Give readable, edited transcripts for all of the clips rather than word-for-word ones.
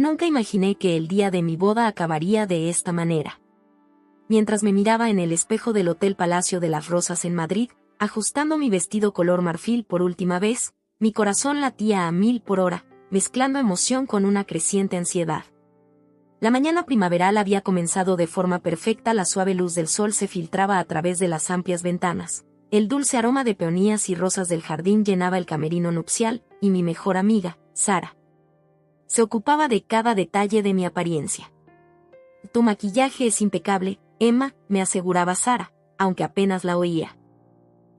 Nunca imaginé que el día de mi boda acabaría de esta manera. Mientras me miraba en el espejo del Hotel Palacio de las Rosas en Madrid, ajustando mi vestido color marfil por última vez, mi corazón latía a 1000 por hora, mezclando emoción con una creciente ansiedad. La mañana primaveral había comenzado de forma perfecta, la suave luz del sol se filtraba a través de las amplias ventanas. El dulce aroma de peonías y rosas del jardín llenaba el camerino nupcial, y mi mejor amiga, Sara, se ocupaba de cada detalle de mi apariencia. «Tu maquillaje es impecable, Emma», me aseguraba Sara, aunque apenas la oía.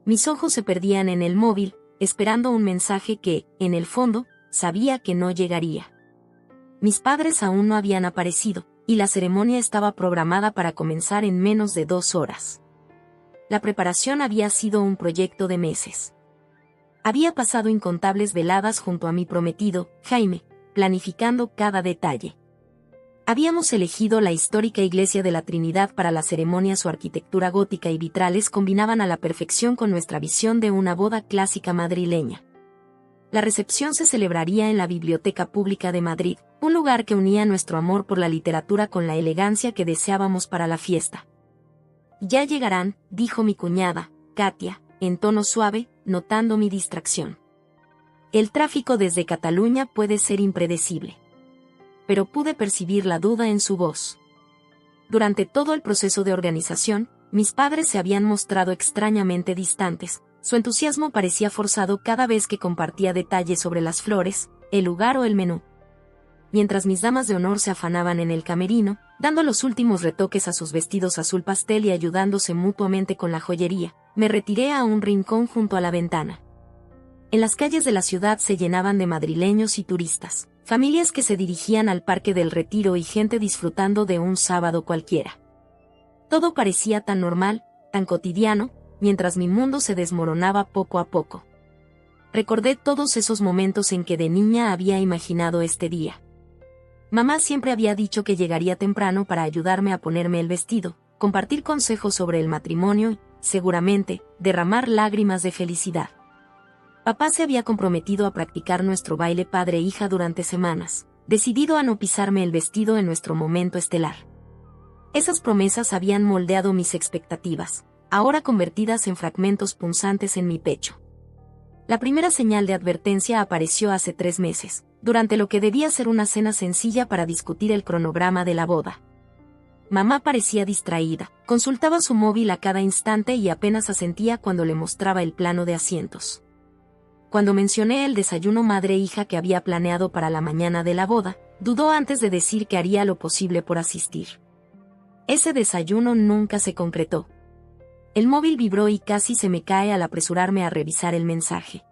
Mis ojos se perdían en el móvil, esperando un mensaje que, en el fondo, sabía que no llegaría. Mis padres aún no habían aparecido, y la ceremonia estaba programada para comenzar en menos de 2 horas. La preparación había sido un proyecto de meses. Había pasado incontables veladas junto a mi prometido, Jaime, planificando cada detalle. Habíamos elegido la histórica iglesia de la Trinidad para la ceremonia. Su arquitectura gótica y vitrales combinaban a la perfección con nuestra visión de una boda clásica madrileña. La recepción se celebraría en la Biblioteca Pública de Madrid, un lugar que unía nuestro amor por la literatura con la elegancia que deseábamos para la fiesta. «Ya llegarán», dijo mi cuñada, Katia, en tono suave, notando mi distracción. «El tráfico desde Cataluña puede ser impredecible». Pero pude percibir la duda en su voz. Durante todo el proceso de organización, mis padres se habían mostrado extrañamente distantes. Su entusiasmo parecía forzado cada vez que compartía detalles sobre las flores, el lugar o el menú. Mientras mis damas de honor se afanaban en el camerino, dando los últimos retoques a sus vestidos azul pastel y ayudándose mutuamente con la joyería, me retiré a un rincón junto a la ventana. En las calles de la ciudad se llenaban de madrileños y turistas, familias que se dirigían al Parque del Retiro y gente disfrutando de un sábado cualquiera. Todo parecía tan normal, tan cotidiano, mientras mi mundo se desmoronaba poco a poco. Recordé todos esos momentos en que de niña había imaginado este día. Mamá siempre había dicho que llegaría temprano para ayudarme a ponerme el vestido, compartir consejos sobre el matrimonio y, seguramente, derramar lágrimas de felicidad. Papá se había comprometido a practicar nuestro baile padre-hija durante semanas, decidido a no pisarme el vestido en nuestro momento estelar. Esas promesas habían moldeado mis expectativas, ahora convertidas en fragmentos punzantes en mi pecho. La primera señal de advertencia apareció hace 3 meses, durante lo que debía ser una cena sencilla para discutir el cronograma de la boda. Mamá parecía distraída, consultaba su móvil a cada instante y apenas asentía cuando le mostraba el plano de asientos. Cuando mencioné el desayuno madre-hija que había planeado para la mañana de la boda, dudó antes de decir que haría lo posible por asistir. Ese desayuno nunca se concretó. El móvil vibró y casi se me cae al apresurarme a revisar el mensaje.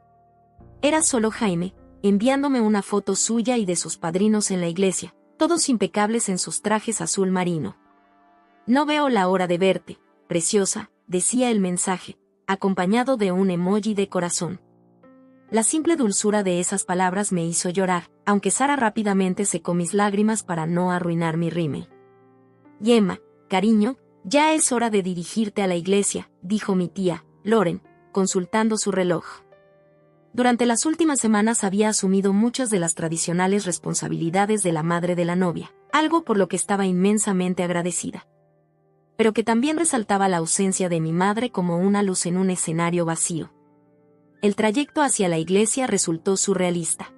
Era solo Jaime, enviándome una foto suya y de sus padrinos en la iglesia, todos impecables en sus trajes azul marino. «No veo la hora de verte, preciosa», decía el mensaje, acompañado de un emoji de corazón. La simple dulzura de esas palabras me hizo llorar, aunque Sara rápidamente secó mis lágrimas para no arruinar mi rímel. «Y Emma, cariño, ya es hora de dirigirte a la iglesia», dijo mi tía, Loren, consultando su reloj. Durante las últimas semanas había asumido muchas de las tradicionales responsabilidades de la madre de la novia, algo por lo que estaba inmensamente agradecida. Pero que también resaltaba la ausencia de mi madre como una luz en un escenario vacío. El trayecto hacia la iglesia resultó surrealista.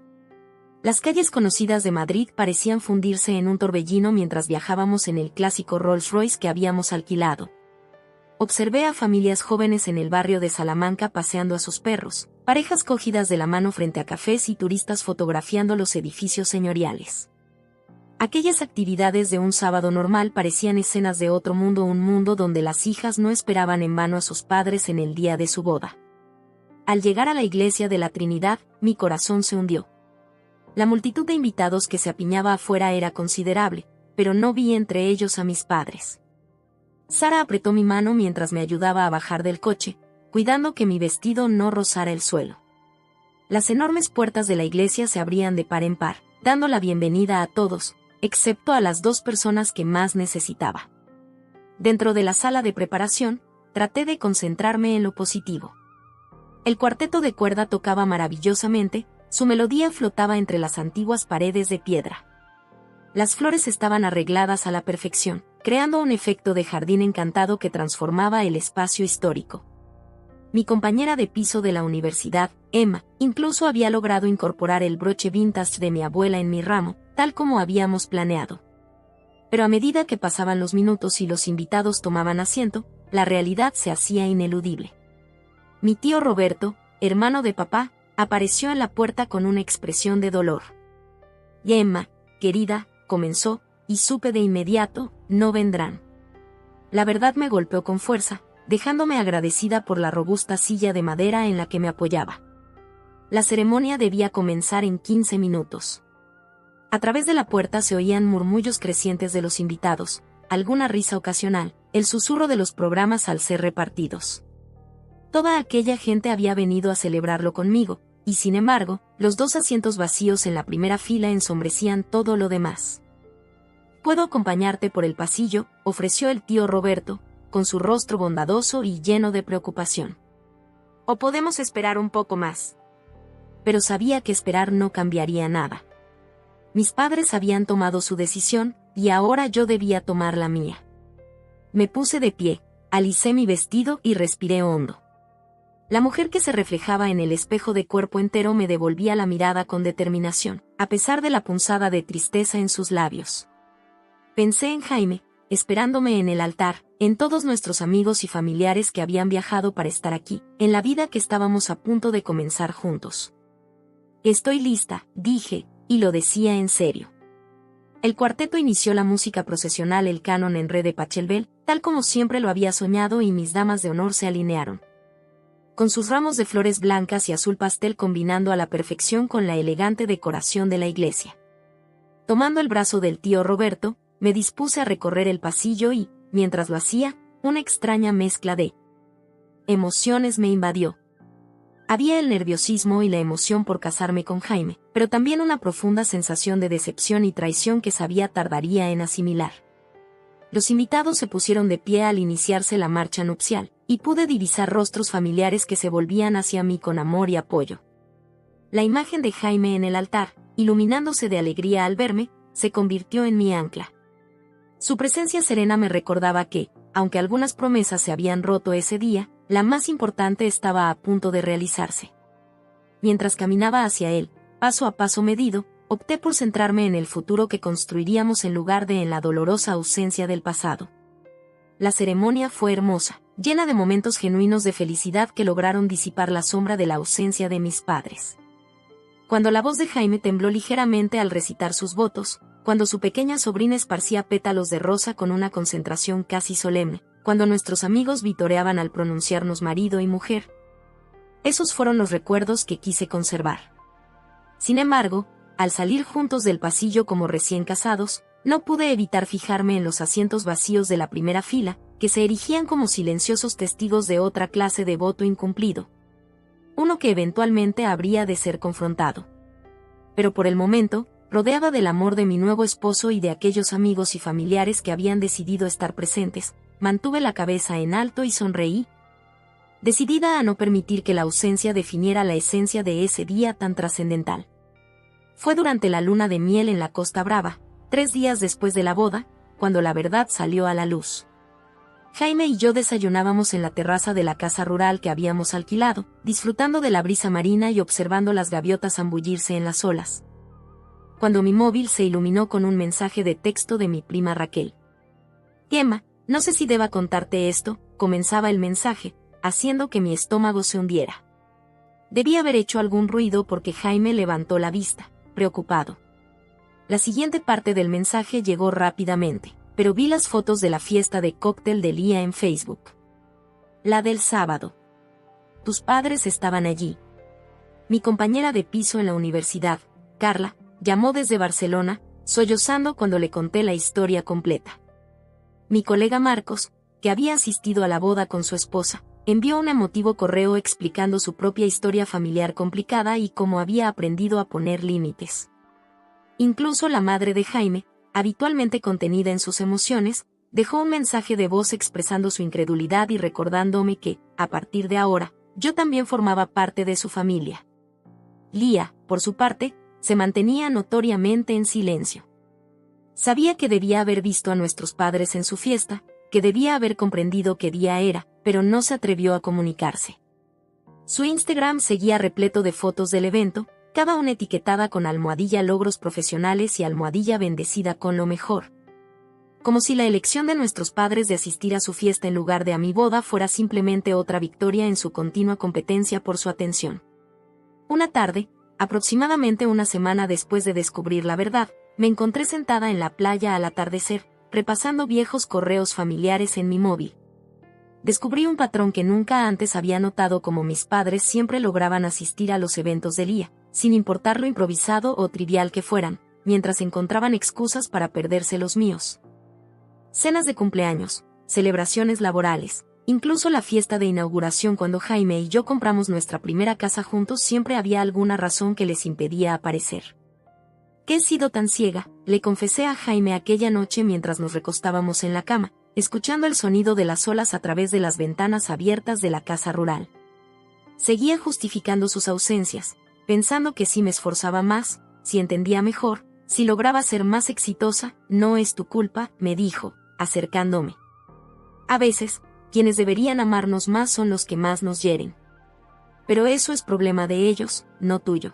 Las calles conocidas de Madrid parecían fundirse en un torbellino mientras viajábamos en el clásico Rolls-Royce que habíamos alquilado. Observé a familias jóvenes en el barrio de Salamanca paseando a sus perros, parejas cogidas de la mano frente a cafés y turistas fotografiando los edificios señoriales. Aquellas actividades de un sábado normal parecían escenas de otro mundo, un mundo donde las hijas no esperaban en vano a sus padres en el día de su boda. Al llegar a la iglesia de la Trinidad, mi corazón se hundió. La multitud de invitados que se apiñaba afuera era considerable, pero no vi entre ellos a mis padres. Sara apretó mi mano mientras me ayudaba a bajar del coche, cuidando que mi vestido no rozara el suelo. Las enormes puertas de la iglesia se abrían de par en par, dando la bienvenida a todos, excepto a las 2 personas que más necesitaba. Dentro de la sala de preparación, traté de concentrarme en lo positivo. El cuarteto de cuerda tocaba maravillosamente, su melodía flotaba entre las antiguas paredes de piedra. Las flores estaban arregladas a la perfección, creando un efecto de jardín encantado que transformaba el espacio histórico. Mi compañera de piso de la universidad, Emma, incluso había logrado incorporar el broche vintage de mi abuela en mi ramo, tal como habíamos planeado. Pero a medida que pasaban los minutos y los invitados tomaban asiento, la realidad se hacía ineludible. Mi tío Roberto, hermano de papá, apareció en la puerta con una expresión de dolor. Y Emma, querida, comenzó, y supe de inmediato, no vendrán. La verdad me golpeó con fuerza, dejándome agradecida por la robusta silla de madera en la que me apoyaba. La ceremonia debía comenzar en 15 minutos. A través de la puerta se oían murmullos crecientes de los invitados, alguna risa ocasional, el susurro de los programas al ser repartidos. Toda aquella gente había venido a celebrarlo conmigo, y sin embargo, los 2 asientos vacíos en la primera fila ensombrecían todo lo demás. «¿Puedo acompañarte por el pasillo?», ofreció el tío Roberto, con su rostro bondadoso y lleno de preocupación. «¿O podemos esperar un poco más?». Pero sabía que esperar no cambiaría nada. Mis padres habían tomado su decisión, y ahora yo debía tomar la mía. Me puse de pie, alicé mi vestido y respiré hondo. La mujer que se reflejaba en el espejo de cuerpo entero me devolvía la mirada con determinación, a pesar de la punzada de tristeza en sus labios. Pensé en Jaime, esperándome en el altar, en todos nuestros amigos y familiares que habían viajado para estar aquí, en la vida que estábamos a punto de comenzar juntos. «Estoy lista», dije, y lo decía en serio. El cuarteto inició la música procesional, el canon en re de Pachelbel, tal como siempre lo había soñado, y mis damas de honor se alinearon. Con sus ramos de flores blancas y azul pastel combinando a la perfección con la elegante decoración de la iglesia. Tomando el brazo del tío Roberto, me dispuse a recorrer el pasillo y, mientras lo hacía, una extraña mezcla de emociones me invadió. Había el nerviosismo y la emoción por casarme con Jaime, pero también una profunda sensación de decepción y traición que sabía tardaría en asimilar. Los invitados se pusieron de pie al iniciarse la marcha nupcial, y pude divisar rostros familiares que se volvían hacia mí con amor y apoyo. La imagen de Jaime en el altar, iluminándose de alegría al verme, se convirtió en mi ancla. Su presencia serena me recordaba que, aunque algunas promesas se habían roto ese día, la más importante estaba a punto de realizarse. Mientras caminaba hacia él, paso a paso medido, opté por centrarme en el futuro que construiríamos en lugar de en la dolorosa ausencia del pasado. La ceremonia fue hermosa, llena de momentos genuinos de felicidad que lograron disipar la sombra de la ausencia de mis padres. Cuando la voz de Jaime tembló ligeramente al recitar sus votos, cuando su pequeña sobrina esparcía pétalos de rosa con una concentración casi solemne, cuando nuestros amigos vitoreaban al pronunciarnos marido y mujer. Esos fueron los recuerdos que quise conservar. Sin embargo, al salir juntos del pasillo como recién casados, no pude evitar fijarme en los asientos vacíos de la primera fila, que se erigían como silenciosos testigos de otra clase de voto incumplido. Uno que eventualmente habría de ser confrontado. Pero por el momento, rodeada del amor de mi nuevo esposo y de aquellos amigos y familiares que habían decidido estar presentes, mantuve la cabeza en alto y sonreí, decidida a no permitir que la ausencia definiera la esencia de ese día tan trascendental. Fue durante la luna de miel en la Costa Brava, 3 días después de la boda, cuando la verdad salió a la luz. Jaime y yo desayunábamos en la terraza de la casa rural que habíamos alquilado, disfrutando de la brisa marina y observando las gaviotas zambullirse en las olas, cuando mi móvil se iluminó con un mensaje de texto de mi prima Raquel. «Emma, no sé si deba contarte esto», comenzaba el mensaje, haciendo que mi estómago se hundiera. Debí haber hecho algún ruido porque Jaime levantó la vista, preocupado. La siguiente parte del mensaje llegó rápidamente, pero vi las fotos de la fiesta de cóctel de Lía en Facebook. La del sábado. Tus padres estaban allí. Mi compañera de piso en la universidad, Carla, llamó desde Barcelona, sollozando cuando le conté la historia completa. Mi colega Marcos, que había asistido a la boda con su esposa, envió un emotivo correo explicando su propia historia familiar complicada y cómo había aprendido a poner límites. Incluso la madre de Jaime, habitualmente contenida en sus emociones, dejó un mensaje de voz expresando su incredulidad y recordándome que, a partir de ahora, yo también formaba parte de su familia. Lía, por su parte, se mantenía notoriamente en silencio. Sabía que debía haber visto a nuestros padres en su fiesta, que debía haber comprendido qué día era, pero no se atrevió a comunicarse. Su Instagram seguía repleto de fotos del evento, cada una etiquetada con almohadilla logros profesionales y almohadilla bendecida con lo mejor. Como si la elección de nuestros padres de asistir a su fiesta en lugar de a mi boda fuera simplemente otra victoria en su continua competencia por su atención. Una tarde, aproximadamente una semana después de descubrir la verdad, me encontré sentada en la playa al atardecer, repasando viejos correos familiares en mi móvil. Descubrí un patrón que nunca antes había notado, como mis padres siempre lograban asistir a los eventos de Lía, sin importar lo improvisado o trivial que fueran, mientras encontraban excusas para perderse los míos. Cenas de cumpleaños, celebraciones laborales, incluso la fiesta de inauguración cuando Jaime y yo compramos nuestra primera casa juntos, siempre había alguna razón que les impedía aparecer. ¿Qué he sido tan ciega?, le confesé a Jaime aquella noche mientras nos recostábamos en la cama, escuchando el sonido de las olas a través de las ventanas abiertas de la casa rural. Seguía justificando sus ausencias, pensando que si me esforzaba más, si entendía mejor, si lograba ser más exitosa. No es tu culpa, me dijo, acercándome. A veces, quienes deberían amarnos más son los que más nos hieren. Pero eso es problema de ellos, no tuyo.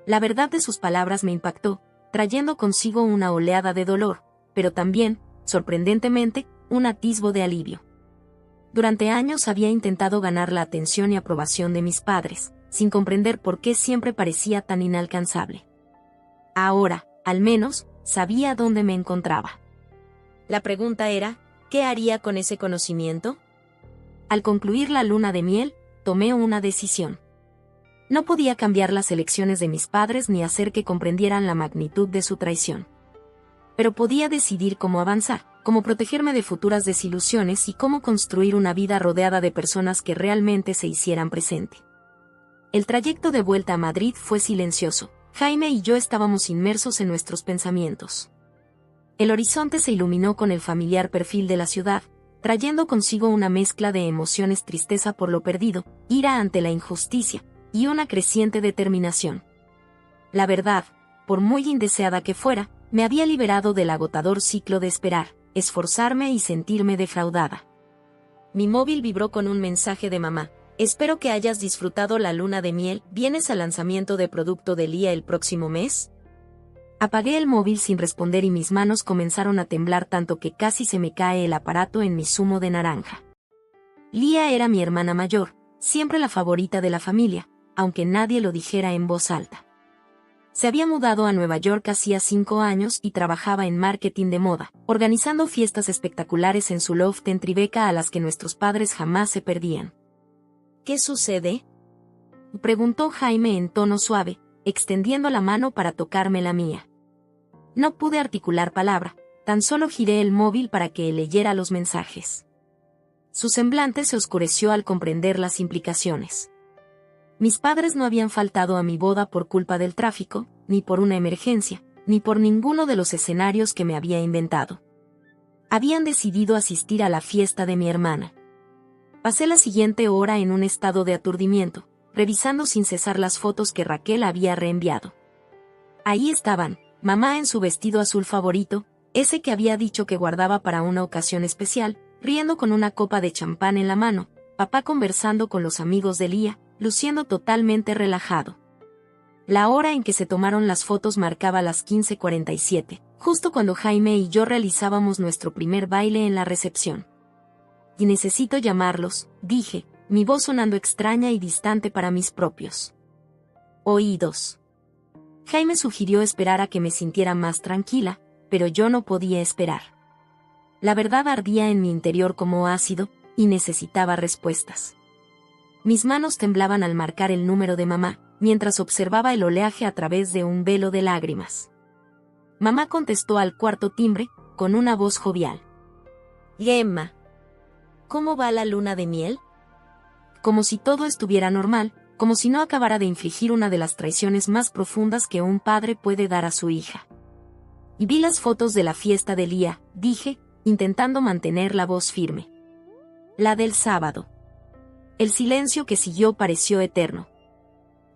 La verdad de sus palabras me impactó, trayendo consigo una oleada de dolor, pero también, sorprendentemente, un atisbo de alivio. Durante años había intentado ganar la atención y aprobación de mis padres, sin comprender por qué siempre parecía tan inalcanzable. Ahora, al menos, sabía dónde me encontraba. La pregunta era, ¿qué haría con ese conocimiento? Al concluir la luna de miel, tomé una decisión. No podía cambiar las elecciones de mis padres ni hacer que comprendieran la magnitud de su traición. Pero podía decidir cómo avanzar, cómo protegerme de futuras desilusiones y cómo construir una vida rodeada de personas que realmente se hicieran presente. El trayecto de vuelta a Madrid fue silencioso. Jaime y yo estábamos inmersos en nuestros pensamientos. El horizonte se iluminó con el familiar perfil de la ciudad, trayendo consigo una mezcla de emociones: tristeza por lo perdido, ira ante la injusticia, y una creciente determinación. La verdad, por muy indeseada que fuera, me había liberado del agotador ciclo de esperar, esforzarme y sentirme defraudada. Mi móvil vibró con un mensaje de mamá. Espero que hayas disfrutado la luna de miel. ¿Vienes al lanzamiento de producto de Lía el próximo mes? Apagué el móvil sin responder y mis manos comenzaron a temblar tanto que casi se me cae el aparato en mi zumo de naranja. Lía era mi hermana mayor, siempre la favorita de la familia, aunque nadie lo dijera en voz alta. Se había mudado a Nueva York hacía 5 años y trabajaba en marketing de moda, organizando fiestas espectaculares en su loft en Tribeca a las que nuestros padres jamás se perdían. ¿Qué sucede?, preguntó Jaime en tono suave, extendiendo la mano para tocarme la mía. No pude articular palabra, tan solo giré el móvil para que él leyera los mensajes. Su semblante se oscureció al comprender las implicaciones. Mis padres no habían faltado a mi boda por culpa del tráfico, ni por una emergencia, ni por ninguno de los escenarios que me había inventado. Habían decidido asistir a la fiesta de mi hermana. Pasé la siguiente hora en un estado de aturdimiento, revisando sin cesar las fotos que Raquel había reenviado. Ahí estaban, mamá en su vestido azul favorito, ese que había dicho que guardaba para una ocasión especial, riendo con una copa de champán en la mano, papá conversando con los amigos de Lía, luciendo totalmente relajado. La hora en que se tomaron las fotos marcaba las 15:47, justo cuando Jaime y yo realizábamos nuestro primer baile en la recepción. Y necesito llamarlos, dije, mi voz sonando extraña y distante para mis propios oídos. Jaime sugirió esperar a que me sintiera más tranquila, pero yo no podía esperar. La verdad ardía en mi interior como ácido, y necesitaba respuestas. Mis manos temblaban al marcar el número de mamá, mientras observaba el oleaje a través de un velo de lágrimas. Mamá contestó al cuarto timbre, con una voz jovial. Gemma, ¿cómo va la luna de miel? Como si todo estuviera normal, como si no acabara de infligir una de las traiciones más profundas que un padre puede dar a su hija. Y vi las fotos de la fiesta de Lía, dije, intentando mantener la voz firme. La del sábado. El silencio que siguió pareció eterno.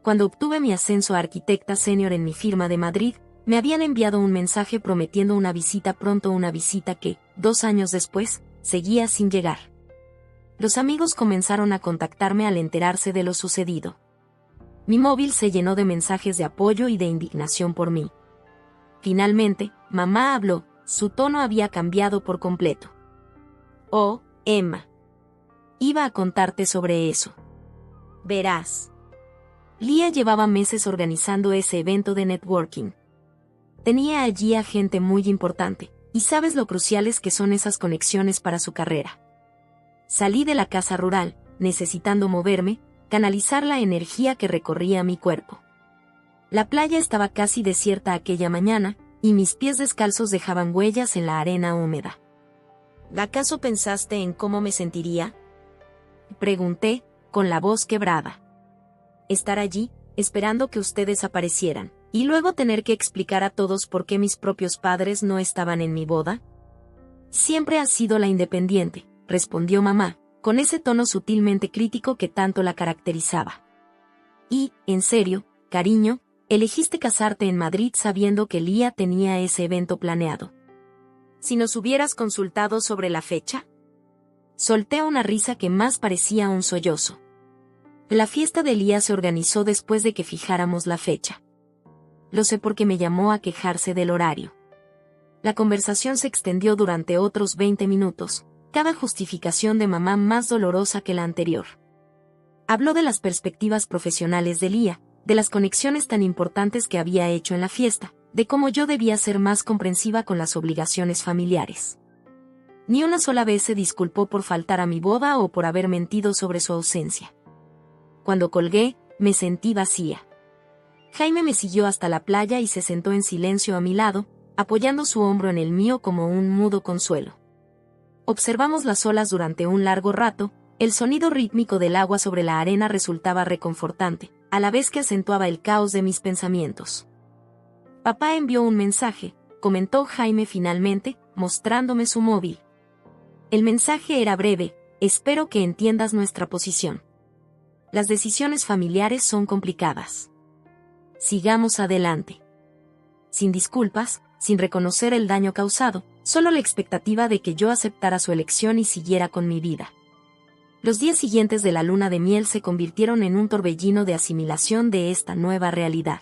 Cuando obtuve mi ascenso a arquitecta senior en mi firma de Madrid, Me habían enviado un mensaje prometiendo una visita pronto, una visita que, 2 años después, seguía sin llegar. Los amigos comenzaron a contactarme al enterarse de lo sucedido. Mi móvil se llenó de mensajes de apoyo y de indignación por mí. Finalmente, mamá habló, su tono había cambiado por completo. Oh, Emma. Iba a contarte sobre eso. Verás. Leah llevaba meses organizando ese evento de networking. Tenía allí a gente muy importante, y sabes lo cruciales que son esas conexiones para su carrera. Salí de la casa rural, necesitando moverme, canalizar la energía que recorría mi cuerpo. La playa estaba casi desierta aquella mañana, y mis pies descalzos dejaban huellas en la arena húmeda. ¿Acaso pensaste en cómo me sentiría?, pregunté, con la voz quebrada. Estar allí, esperando que ustedes aparecieran, y luego tener que explicar a todos por qué mis propios padres no estaban en mi boda. Siempre has sido la independiente, respondió mamá, con ese tono sutilmente crítico que tanto la caracterizaba. Y, en serio, cariño, elegiste casarte en Madrid sabiendo que Leah tenía ese evento planeado. Si nos hubieras consultado sobre la fecha. Solté una risa que más parecía un sollozo. La fiesta de Leah se organizó después de que fijáramos la fecha. Lo sé porque me llamó a quejarse del horario. La conversación se extendió durante otros 20 minutos, cada justificación de mamá más dolorosa que la anterior. Habló de las perspectivas profesionales de Leah, de las conexiones tan importantes que había hecho en la fiesta, de cómo yo debía ser más comprensiva con las obligaciones familiares. Ni una sola vez se disculpó por faltar a mi boda o por haber mentido sobre su ausencia. Cuando colgué, me sentí vacía. Jaime me siguió hasta la playa y se sentó en silencio a mi lado, apoyando su hombro en el mío como un mudo consuelo. Observamos las olas durante un largo rato, el sonido rítmico del agua sobre la arena resultaba reconfortante, a la vez que acentuaba el caos de mis pensamientos. Papá envió un mensaje, comentó Jaime finalmente, mostrándome su móvil. El mensaje era breve: espero que entiendas nuestra posición. Las decisiones familiares son complicadas. Sigamos adelante. Sin disculpas, sin reconocer el daño causado, solo la expectativa de que yo aceptara su elección y siguiera con mi vida. Los días siguientes de la luna de miel se convirtieron en un torbellino de asimilación de esta nueva realidad.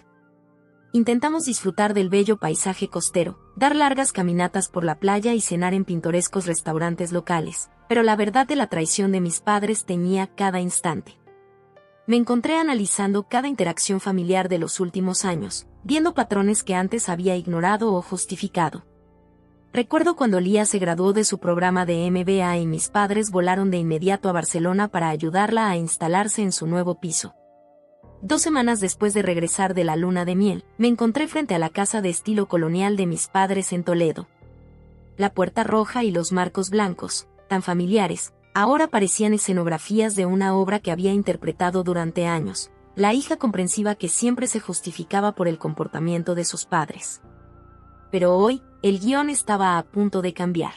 Intentamos disfrutar del bello paisaje costero, dar largas caminatas por la playa y cenar en pintorescos restaurantes locales, pero la verdad de la traición de mis padres teñía cada instante. Me encontré analizando cada interacción familiar de los últimos años, viendo patrones que antes había ignorado o justificado. Recuerdo cuando Leah se graduó de su programa de MBA y mis padres volaron de inmediato a Barcelona para ayudarla a instalarse en su nuevo piso. 2 semanas después de regresar de la luna de miel, me encontré frente a la casa de estilo colonial de mis padres en Toledo. La puerta roja y los marcos blancos, tan familiares, ahora parecían escenografías de una obra que había interpretado durante años, la hija comprensiva que siempre se justificaba por el comportamiento de sus padres. Pero hoy, el guión estaba a punto de cambiar.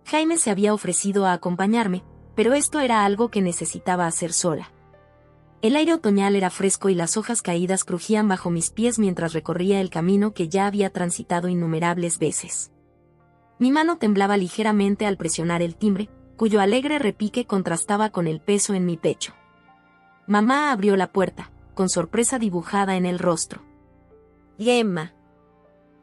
Jaime se había ofrecido a acompañarme, pero esto era algo que necesitaba hacer sola. El aire otoñal era fresco y las hojas caídas crujían bajo mis pies mientras recorría el camino que ya había transitado innumerables veces. Mi mano temblaba ligeramente al presionar el timbre, cuyo alegre repique contrastaba con el peso en mi pecho. Mamá abrió la puerta, con sorpresa dibujada en el rostro. «Emma».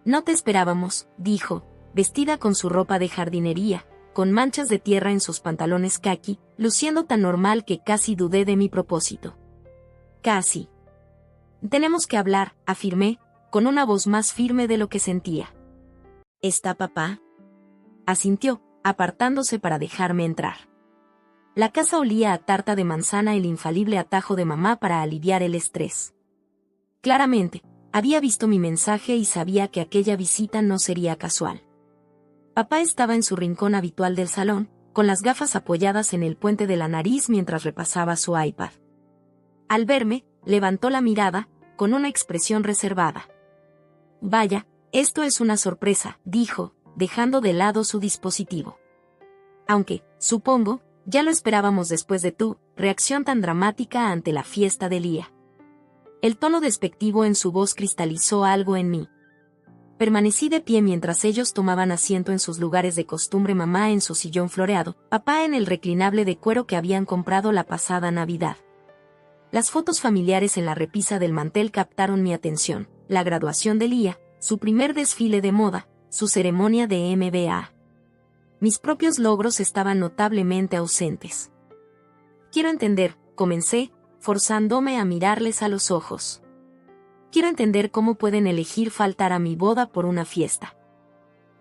«No te esperábamos», dijo, vestida con su ropa de jardinería, con manchas de tierra en sus pantalones caqui, luciendo tan normal que casi dudé de mi propósito. «Casi». «Tenemos que hablar», afirmé, con una voz más firme de lo que sentía. «¿Está papá?», asintió, apartándose para dejarme entrar. La casa olía a tarta de manzana, el infalible atajo de mamá para aliviar el estrés. Claramente, había visto mi mensaje y sabía que aquella visita no sería casual. Papá estaba en su rincón habitual del salón, con las gafas apoyadas en el puente de la nariz mientras repasaba su iPad. Al verme, levantó la mirada, con una expresión reservada. «Vaya, esto es una sorpresa», dijo, dejando de lado su dispositivo. «Aunque, supongo, ya lo esperábamos después de tu reacción tan dramática ante la fiesta de Leah». El tono despectivo en su voz cristalizó algo en mí. Permanecí de pie mientras ellos tomaban asiento en sus lugares de costumbre, mamá en su sillón floreado, papá en el reclinable de cuero que habían comprado la pasada Navidad. Las fotos familiares en la repisa del mantel captaron mi atención: la graduación de Lía, su primer desfile de moda, su ceremonia de MBA. Mis propios logros estaban notablemente ausentes. Quiero entender, comencé, forzándome a mirarles a los ojos. Quiero entender cómo pueden elegir faltar a mi boda por una fiesta.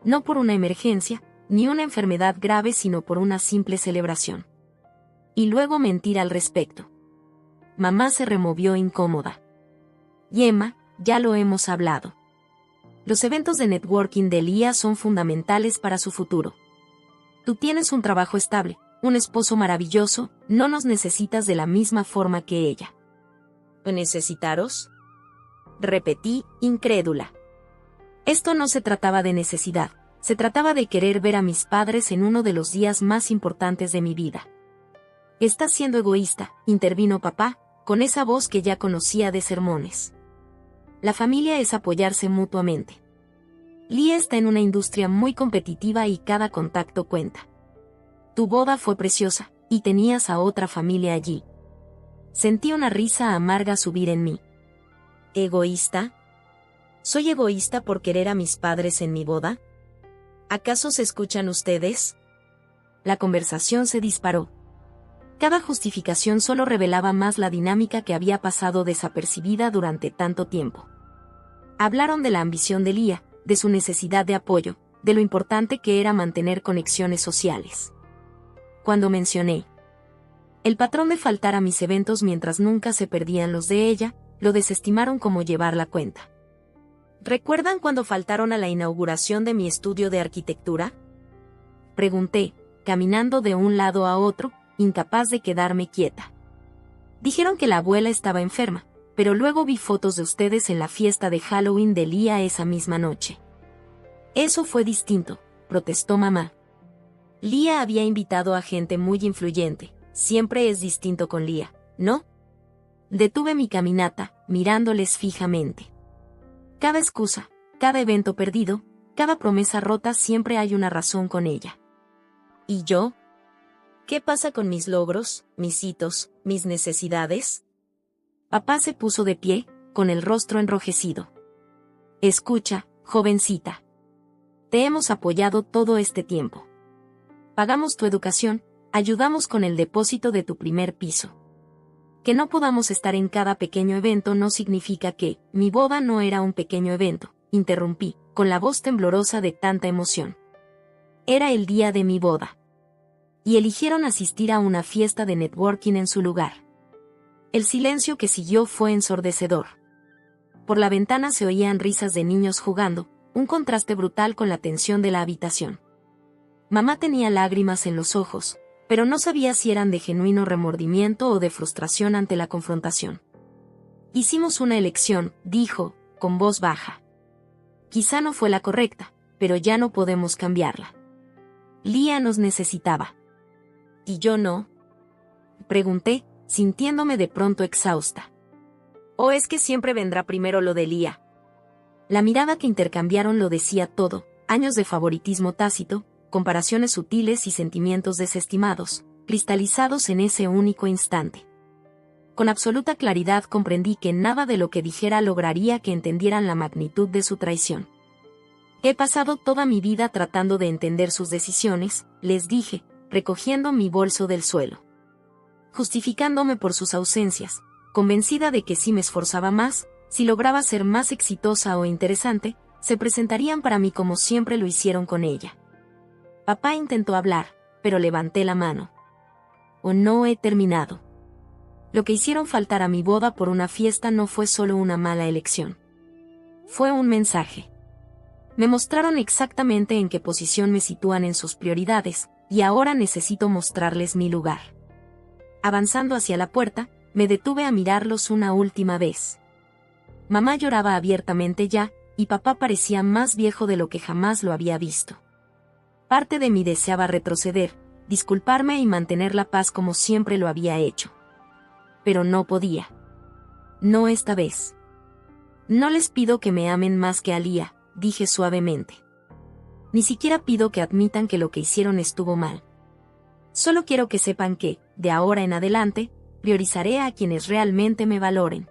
No por una emergencia, ni una enfermedad grave, sino por una simple celebración. Y luego mentir al respecto. Mamá se removió incómoda. Y Emma, ya lo hemos hablado. Los eventos de networking de Lía son fundamentales para su futuro. Tú tienes un trabajo estable, un esposo maravilloso, no nos necesitas de la misma forma que ella. ¿Necesitaros? Repetí, incrédula. Esto no se trataba de necesidad, se trataba de querer ver a mis padres en uno de los días más importantes de mi vida. Estás siendo egoísta, intervino papá, con esa voz que ya conocía de sermones. La familia es apoyarse mutuamente. Lía está en una industria muy competitiva y cada contacto cuenta. Tu boda fue preciosa, y tenías a otra familia allí. Sentí una risa amarga subir en mí. ¿Egoísta? ¿Soy egoísta por querer a mis padres en mi boda? ¿Acaso se escuchan ustedes? La conversación se disparó. Cada justificación solo revelaba más la dinámica que había pasado desapercibida durante tanto tiempo. Hablaron de la ambición de Lía, de su necesidad de apoyo, de lo importante que era mantener conexiones sociales. Cuando mencioné el patrón de faltar a mis eventos mientras nunca se perdían los de ella, lo desestimaron como llevar la cuenta. ¿Recuerdan cuando faltaron a la inauguración de mi estudio de arquitectura? Pregunté, caminando de un lado a otro, incapaz de quedarme quieta. Dijeron que la abuela estaba enferma, pero luego vi fotos de ustedes en la fiesta de Halloween de Lía esa misma noche. Eso fue distinto, protestó mamá. Lía había invitado a gente muy influyente, siempre es distinto con Lía, ¿no? Detuve mi caminata, mirándoles fijamente. Cada excusa, cada evento perdido, cada promesa rota, siempre hay una razón con ella. ¿Y yo? ¿Qué pasa con mis logros, mis hitos, mis necesidades? Papá se puso de pie, con el rostro enrojecido. Escucha, jovencita. Te hemos apoyado todo este tiempo. Pagamos tu educación, ayudamos con el depósito de tu primer piso. Que no podamos estar en cada pequeño evento no significa que, mi boda no era un pequeño evento, interrumpí, con la voz temblorosa de tanta emoción. Era el día de mi boda. Y eligieron asistir a una fiesta de networking en su lugar. El silencio que siguió fue ensordecedor. Por la ventana se oían risas de niños jugando, un contraste brutal con la tensión de la habitación. Mamá tenía lágrimas en los ojos, pero no sabía si eran de genuino remordimiento o de frustración ante la confrontación. Hicimos una elección, dijo, con voz baja. Quizá no fue la correcta, pero ya no podemos cambiarla. Lía nos necesitaba. ¿Y yo no? Pregunté, sintiéndome de pronto exhausta. ¿O es que siempre vendrá primero lo de Lía? La mirada que intercambiaron lo decía todo: años de favoritismo tácito, comparaciones sutiles y sentimientos desestimados, cristalizados en ese único instante. Con absoluta claridad comprendí que nada de lo que dijera lograría que entendieran la magnitud de su traición. He pasado toda mi vida tratando de entender sus decisiones, les dije, recogiendo mi bolso del suelo. Justificándome por sus ausencias, convencida de que si me esforzaba más, si lograba ser más exitosa o interesante, se presentarían para mí como siempre lo hicieron con ella. Papá intentó hablar, pero levanté la mano. «O no he terminado. Lo que hicieron faltar a mi boda por una fiesta no fue solo una mala elección. Fue un mensaje. Me mostraron exactamente en qué posición me sitúan en sus prioridades, y ahora necesito mostrarles mi lugar». Avanzando hacia la puerta, me detuve a mirarlos una última vez. Mamá lloraba abiertamente ya, y papá parecía más viejo de lo que jamás lo había visto. Parte de mí deseaba retroceder, disculparme y mantener la paz como siempre lo había hecho. Pero no podía. No esta vez. No les pido que me amen más que a Lía, dije suavemente. Ni siquiera pido que admitan que lo que hicieron estuvo mal. Solo quiero que sepan que, de ahora en adelante, priorizaré a quienes realmente me valoren.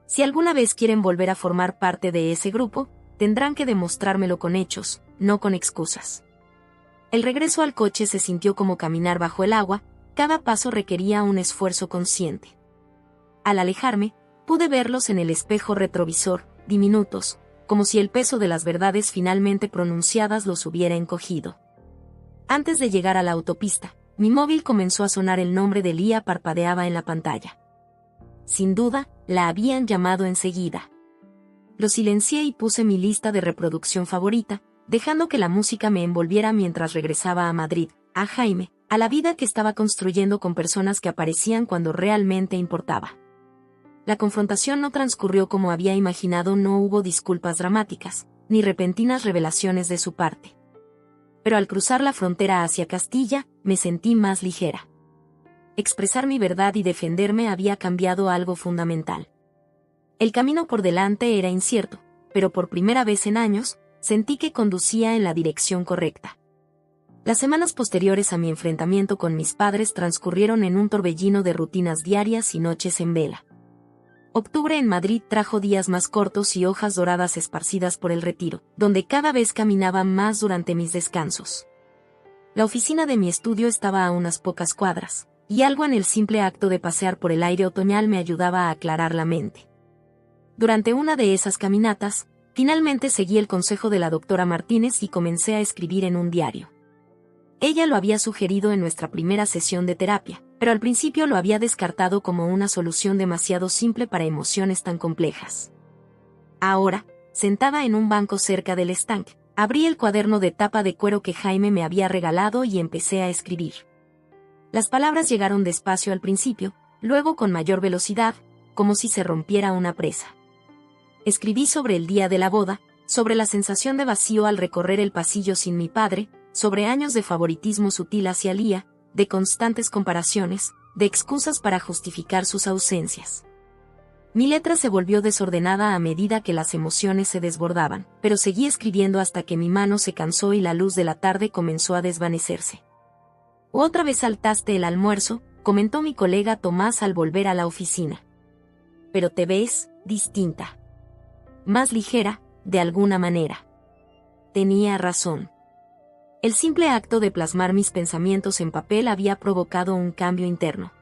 Si alguna vez quieren volver a formar parte de ese grupo, tendrán que demostrármelo con hechos, no con excusas. El regreso al coche se sintió como caminar bajo el agua, cada paso requería un esfuerzo consciente. Al alejarme, pude verlos en el espejo retrovisor, diminutos, como si el peso de las verdades finalmente pronunciadas los hubiera encogido. Antes de llegar a la autopista, mi móvil comenzó a sonar. El nombre de Lía parpadeaba en la pantalla. Sin duda, la habían llamado enseguida. Lo silencié y puse mi lista de reproducción favorita, dejando que la música me envolviera mientras regresaba a Madrid, a Jaime, a la vida que estaba construyendo con personas que aparecían cuando realmente importaba. La confrontación no transcurrió como había imaginado. No hubo disculpas dramáticas, ni repentinas revelaciones de su parte. Pero al cruzar la frontera hacia Castilla, me sentí más ligera. Expresar mi verdad y defenderme había cambiado algo fundamental. El camino por delante era incierto, pero por primera vez en años, sentí que conducía en la dirección correcta. Las semanas posteriores a mi enfrentamiento con mis padres transcurrieron en un torbellino de rutinas diarias y noches en vela. Octubre en Madrid trajo días más cortos y hojas doradas esparcidas por el Retiro, donde cada vez caminaba más durante mis descansos. La oficina de mi estudio estaba a unas pocas cuadras, y algo en el simple acto de pasear por el aire otoñal me ayudaba a aclarar la mente. Durante una de esas caminatas, finalmente seguí el consejo de la doctora Martínez y comencé a escribir en un diario. Ella lo había sugerido en nuestra primera sesión de terapia, pero al principio lo había descartado como una solución demasiado simple para emociones tan complejas. Ahora, sentada en un banco cerca del estanque, abrí el cuaderno de tapa de cuero que Jaime me había regalado y empecé a escribir. Las palabras llegaron despacio al principio, luego con mayor velocidad, como si se rompiera una presa. Escribí sobre el día de la boda, sobre la sensación de vacío al recorrer el pasillo sin mi padre, sobre años de favoritismo sutil hacia Lía, de constantes comparaciones, de excusas para justificar sus ausencias. Mi letra se volvió desordenada a medida que las emociones se desbordaban, pero seguí escribiendo hasta que mi mano se cansó y la luz de la tarde comenzó a desvanecerse. «Otra vez saltaste el almuerzo», comentó mi colega Tomás al volver a la oficina. «Pero te ves distinta. Más ligera, de alguna manera». Tenía razón. El simple acto de plasmar mis pensamientos en papel había provocado un cambio interno.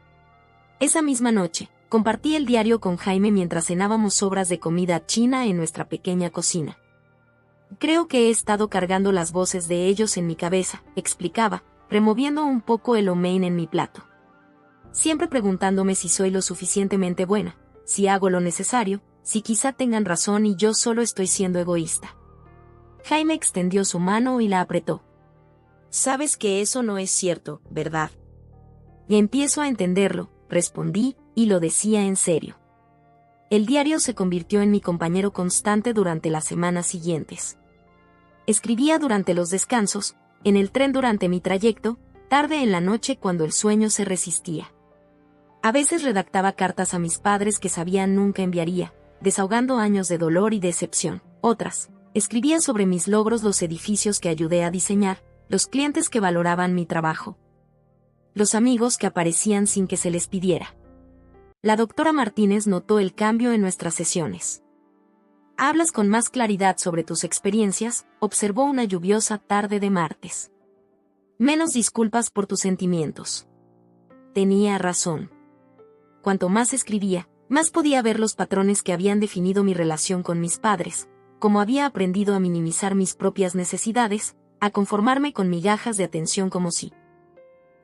Esa misma noche, compartí el diario con Jaime mientras cenábamos sobras de comida china en nuestra pequeña cocina. «Creo que he estado cargando las voces de ellos en mi cabeza», explicaba, removiendo un poco el lo mein en mi plato. «Siempre preguntándome si soy lo suficientemente buena, si hago lo necesario, si quizá tengan razón y yo solo estoy siendo egoísta». Jaime extendió su mano y la apretó. «Sabes que eso no es cierto, ¿verdad?» «Y empiezo a entenderlo», respondí, y lo decía en serio. El diario se convirtió en mi compañero constante durante las semanas siguientes. Escribía durante los descansos, en el tren durante mi trayecto, tarde en la noche cuando el sueño se resistía. A veces redactaba cartas a mis padres que sabía nunca enviaría, desahogando años de dolor y decepción. Otras, escribía sobre mis logros, los edificios que ayudé a diseñar, los clientes que valoraban mi trabajo, los amigos que aparecían sin que se les pidiera. La doctora Martínez notó el cambio en nuestras sesiones. «Hablas con más claridad sobre tus experiencias», observó una lluviosa tarde de martes. «Menos disculpas por tus sentimientos». Tenía razón. Cuanto más escribía, más podía ver los patrones que habían definido mi relación con mis padres, como había aprendido a minimizar mis propias necesidades, a conformarme con migajas de atención como si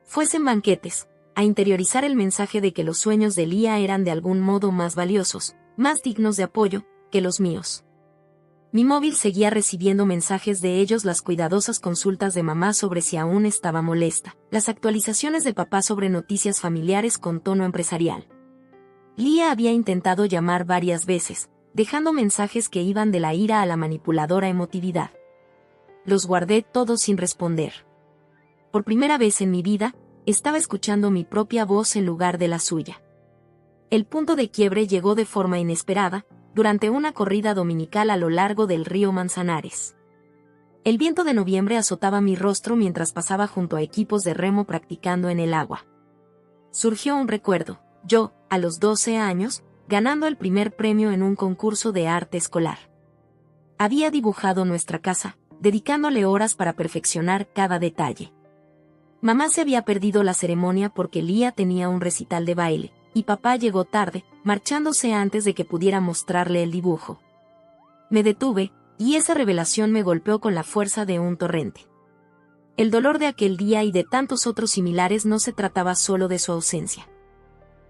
fuesen banquetes, a interiorizar el mensaje de que los sueños de Lía eran de algún modo más valiosos, más dignos de apoyo, que los míos. Mi móvil seguía recibiendo mensajes de ellos, las cuidadosas consultas de mamá sobre si aún estaba molesta, las actualizaciones de papá sobre noticias familiares con tono empresarial. Lía había intentado llamar varias veces, dejando mensajes que iban de la ira a la manipuladora emotividad. Los guardé todos sin responder. Por primera vez en mi vida, estaba escuchando mi propia voz en lugar de la suya. El punto de quiebre llegó de forma inesperada, durante una corrida dominical a lo largo del río Manzanares. El viento de noviembre azotaba mi rostro mientras pasaba junto a equipos de remo practicando en el agua. Surgió un recuerdo, yo, a los 12 años, ganando el primer premio en un concurso de arte escolar. Había dibujado nuestra casa, dedicándole horas para perfeccionar cada detalle. Mamá se había perdido la ceremonia porque Lía tenía un recital de baile, y papá llegó tarde, marchándose antes de que pudiera mostrarle el dibujo. Me detuve, y esa revelación me golpeó con la fuerza de un torrente. El dolor de aquel día y de tantos otros similares no se trataba solo de su ausencia.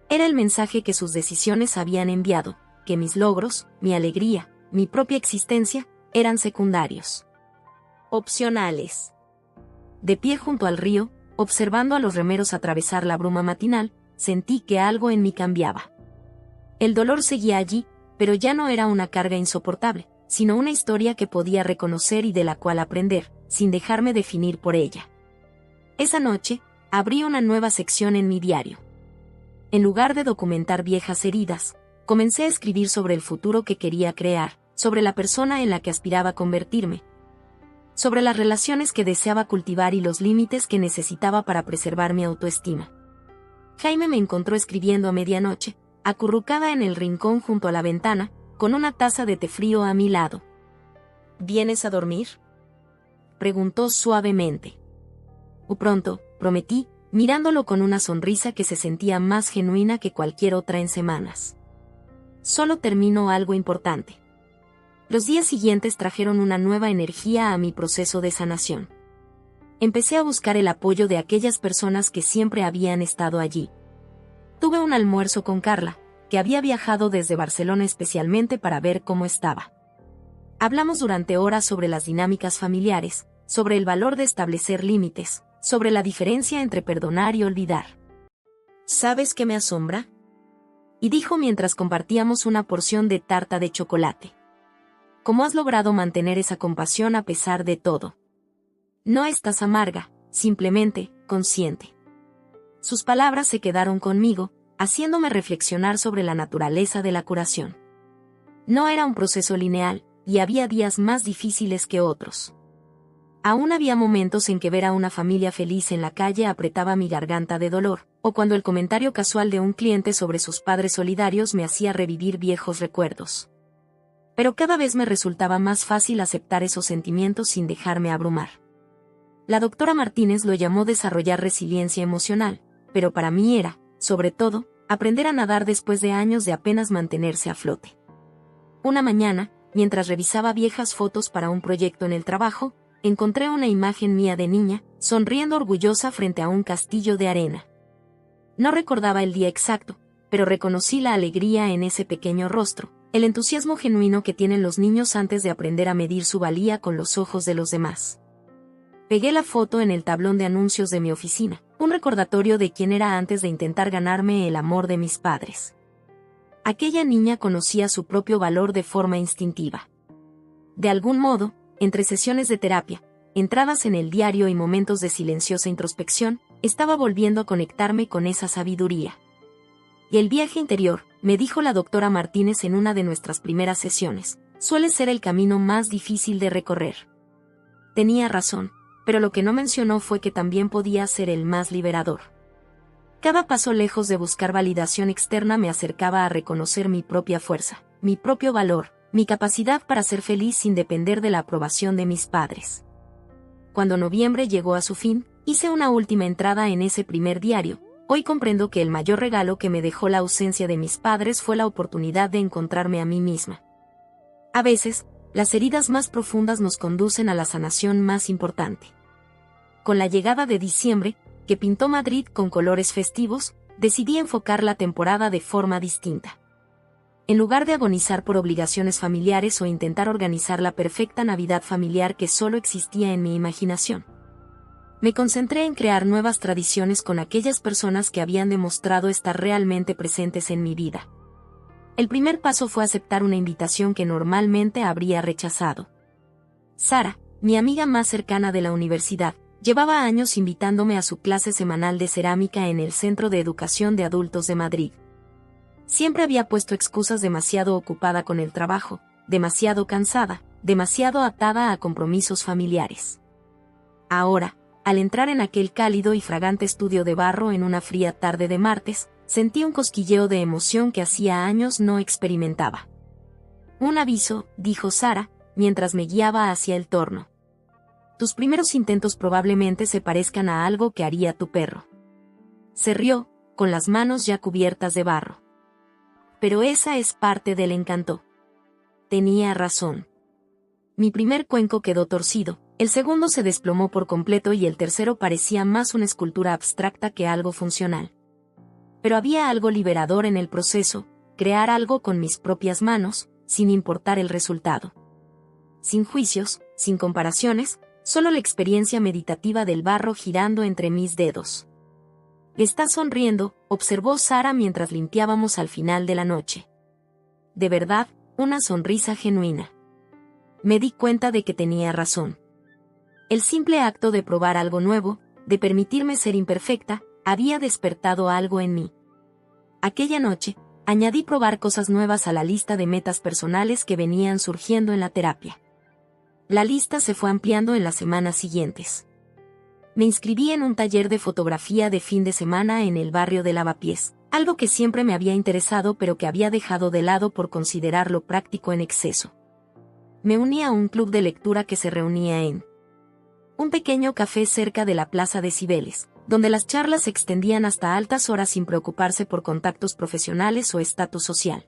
Era el mensaje que sus decisiones habían enviado, que mis logros, mi alegría, mi propia existencia, eran secundarios. Opcionales. De pie junto al río, observando a los remeros atravesar la bruma matinal, sentí que algo en mí cambiaba. El dolor seguía allí, pero ya no era una carga insoportable, sino una historia que podía reconocer y de la cual aprender, sin dejarme definir por ella. Esa noche, abrí una nueva sección en mi diario. En lugar de documentar viejas heridas, comencé a escribir sobre el futuro que quería crear, sobre la persona en la que aspiraba a convertirme, sobre las relaciones que deseaba cultivar y los límites que necesitaba para preservar mi autoestima. Jaime me encontró escribiendo a medianoche, acurrucada en el rincón junto a la ventana, con una taza de té frío a mi lado. ¿Vienes a dormir?, preguntó suavemente. Pronto, prometí, mirándolo con una sonrisa que se sentía más genuina que cualquier otra en semanas. Solo terminó algo importante. Los días siguientes trajeron una nueva energía a mi proceso de sanación. Empecé a buscar el apoyo de aquellas personas que siempre habían estado allí. Tuve un almuerzo con Carla, que había viajado desde Barcelona especialmente para ver cómo estaba. Hablamos durante horas sobre las dinámicas familiares, sobre el valor de establecer límites, sobre la diferencia entre perdonar y olvidar. ¿Sabes qué me asombra?, y dijo mientras compartíamos una porción de tarta de chocolate. ¿Cómo has logrado mantener esa compasión a pesar de todo? No estás amarga, simplemente, consciente. Sus palabras se quedaron conmigo, haciéndome reflexionar sobre la naturaleza de la curación. No era un proceso lineal, y había días más difíciles que otros. Aún había momentos en que ver a una familia feliz en la calle apretaba mi garganta de dolor, o cuando el comentario casual de un cliente sobre sus padres solidarios me hacía revivir viejos recuerdos. Pero cada vez me resultaba más fácil aceptar esos sentimientos sin dejarme abrumar. La doctora Martínez lo llamó desarrollar resiliencia emocional, pero para mí era, sobre todo, aprender a nadar después de años de apenas mantenerse a flote. Una mañana, mientras revisaba viejas fotos para un proyecto en el trabajo, encontré una imagen mía de niña, sonriendo orgullosa frente a un castillo de arena. No recordaba el día exacto, pero reconocí la alegría en ese pequeño rostro, el entusiasmo genuino que tienen los niños antes de aprender a medir su valía con los ojos de los demás. Pegué la foto en el tablón de anuncios de mi oficina, un recordatorio de quién era antes de intentar ganarme el amor de mis padres. Aquella niña conocía su propio valor de forma instintiva. De algún modo, entre sesiones de terapia, entradas en el diario y momentos de silenciosa introspección, estaba volviendo a conectarme con esa sabiduría. Y el viaje interior, me dijo la doctora Martínez en una de nuestras primeras sesiones, suele ser el camino más difícil de recorrer. Tenía razón, pero lo que no mencionó fue que también podía ser el más liberador. Cada paso lejos de buscar validación externa me acercaba a reconocer mi propia fuerza, mi propio valor, mi capacidad para ser feliz sin depender de la aprobación de mis padres. Cuando noviembre llegó a su fin, hice una última entrada en ese primer diario. Hoy comprendo que el mayor regalo que me dejó la ausencia de mis padres fue la oportunidad de encontrarme a mí misma. A veces, las heridas más profundas nos conducen a la sanación más importante. Con la llegada de diciembre, que pintó Madrid con colores festivos, decidí enfocar la temporada de forma distinta. En lugar de agonizar por obligaciones familiares o intentar organizar la perfecta Navidad familiar que solo existía en mi imaginación, me concentré en crear nuevas tradiciones con aquellas personas que habían demostrado estar realmente presentes en mi vida. El primer paso fue aceptar una invitación que normalmente habría rechazado. Sara, mi amiga más cercana de la universidad, llevaba años invitándome a su clase semanal de cerámica en el Centro de Educación de Adultos de Madrid. Siempre había puesto excusas demasiado ocupada con el trabajo, demasiado cansada, demasiado atada a compromisos familiares. Ahora, al entrar en aquel cálido y fragante estudio de barro en una fría tarde de martes, sentí un cosquilleo de emoción que hacía años no experimentaba. Un aviso, dijo Sara, mientras me guiaba hacia el torno. Tus primeros intentos probablemente se parezcan a algo que haría tu perro. Se rió, con las manos ya cubiertas de barro. Pero esa es parte del encanto. Tenía razón. Mi primer cuenco quedó torcido, el segundo se desplomó por completo y el tercero parecía más una escultura abstracta que algo funcional. Pero había algo liberador en el proceso, crear algo con mis propias manos, sin importar el resultado. Sin juicios, sin comparaciones, solo la experiencia meditativa del barro girando entre mis dedos. «Estás sonriendo», observó Sara mientras limpiábamos al final de la noche. De verdad, una sonrisa genuina. Me di cuenta de que tenía razón. El simple acto de probar algo nuevo, de permitirme ser imperfecta, había despertado algo en mí. Aquella noche, añadí probar cosas nuevas a la lista de metas personales que venían surgiendo en la terapia. La lista se fue ampliando en las semanas siguientes. Me inscribí en un taller de fotografía de fin de semana en el barrio de Lavapiés, algo que siempre me había interesado pero que había dejado de lado por considerarlo práctico en exceso. Me uní a un club de lectura que se reunía en un pequeño café cerca de la Plaza de Cibeles, donde las charlas se extendían hasta altas horas sin preocuparse por contactos profesionales o estatus social.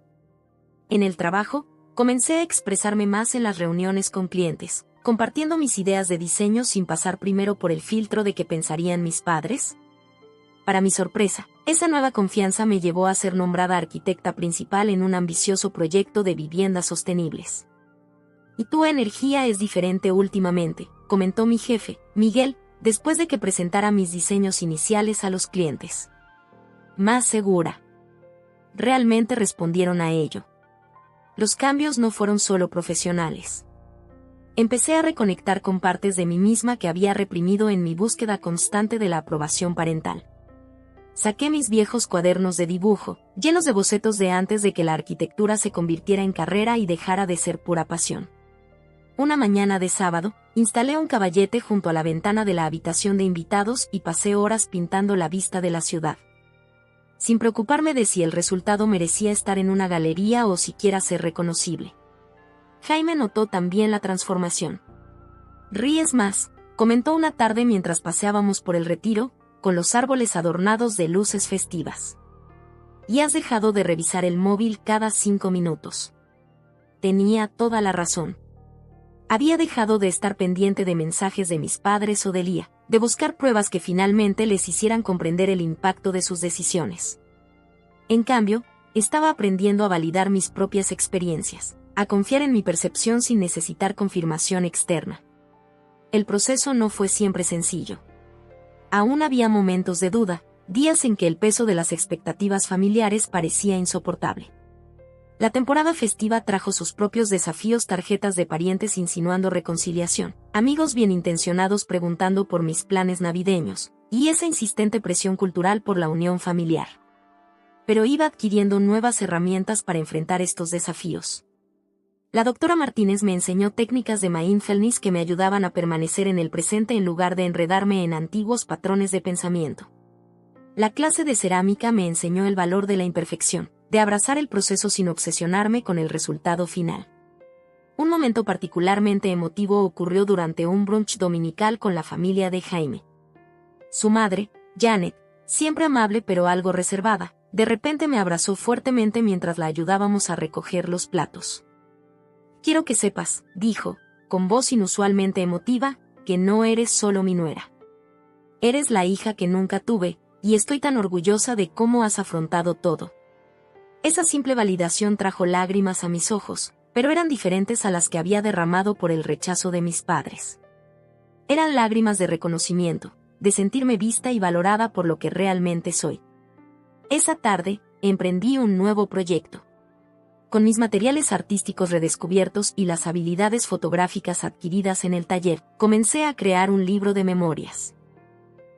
En el trabajo, comencé a expresarme más en las reuniones con clientes, compartiendo mis ideas de diseño sin pasar primero por el filtro de qué pensarían mis padres. Para mi sorpresa, esa nueva confianza me llevó a ser nombrada arquitecta principal en un ambicioso proyecto de viviendas sostenibles. Y tu energía es diferente últimamente, comentó mi jefe, Miguel, después de que presentara mis diseños iniciales a los clientes. Más segura. Realmente respondieron a ello. Los cambios no fueron solo profesionales. Empecé a reconectar con partes de mí misma que había reprimido en mi búsqueda constante de la aprobación parental. Saqué mis viejos cuadernos de dibujo, llenos de bocetos de antes de que la arquitectura se convirtiera en carrera y dejara de ser pura pasión. Una mañana de sábado, instalé un caballete junto a la ventana de la habitación de invitados y pasé horas pintando la vista de la ciudad. Sin preocuparme de si el resultado merecía estar en una galería o siquiera ser reconocible. Jaime notó también la transformación. «Ríes más», comentó una tarde mientras paseábamos por el Retiro, con los árboles adornados de luces festivas. «Y has dejado de revisar el móvil cada 5 minutos». Tenía toda la razón. Había dejado de estar pendiente de mensajes de mis padres o de Lía, de buscar pruebas que finalmente les hicieran comprender el impacto de sus decisiones. En cambio, estaba aprendiendo a validar mis propias experiencias, a confiar en mi percepción sin necesitar confirmación externa. El proceso no fue siempre sencillo. Aún había momentos de duda, días en que el peso de las expectativas familiares parecía insoportable. La temporada festiva trajo sus propios desafíos: tarjetas de parientes insinuando reconciliación, amigos bien intencionados preguntando por mis planes navideños, y esa insistente presión cultural por la unión familiar. Pero iba adquiriendo nuevas herramientas para enfrentar estos desafíos. La doctora Martínez me enseñó técnicas de mindfulness que me ayudaban a permanecer en el presente en lugar de enredarme en antiguos patrones de pensamiento. La clase de cerámica me enseñó el valor de la imperfección, de abrazar el proceso sin obsesionarme con el resultado final. Un momento particularmente emotivo ocurrió durante un brunch dominical con la familia de Jaime. Su madre, Janet, siempre amable pero algo reservada, de repente me abrazó fuertemente mientras la ayudábamos a recoger los platos. «Quiero que sepas», dijo, con voz inusualmente emotiva, «que no eres solo mi nuera. Eres la hija que nunca tuve, y estoy tan orgullosa de cómo has afrontado todo». Esa simple validación trajo lágrimas a mis ojos, pero eran diferentes a las que había derramado por el rechazo de mis padres. Eran lágrimas de reconocimiento, de sentirme vista y valorada por lo que realmente soy. Esa tarde, emprendí un nuevo proyecto. Con mis materiales artísticos redescubiertos y las habilidades fotográficas adquiridas en el taller, comencé a crear un libro de memorias.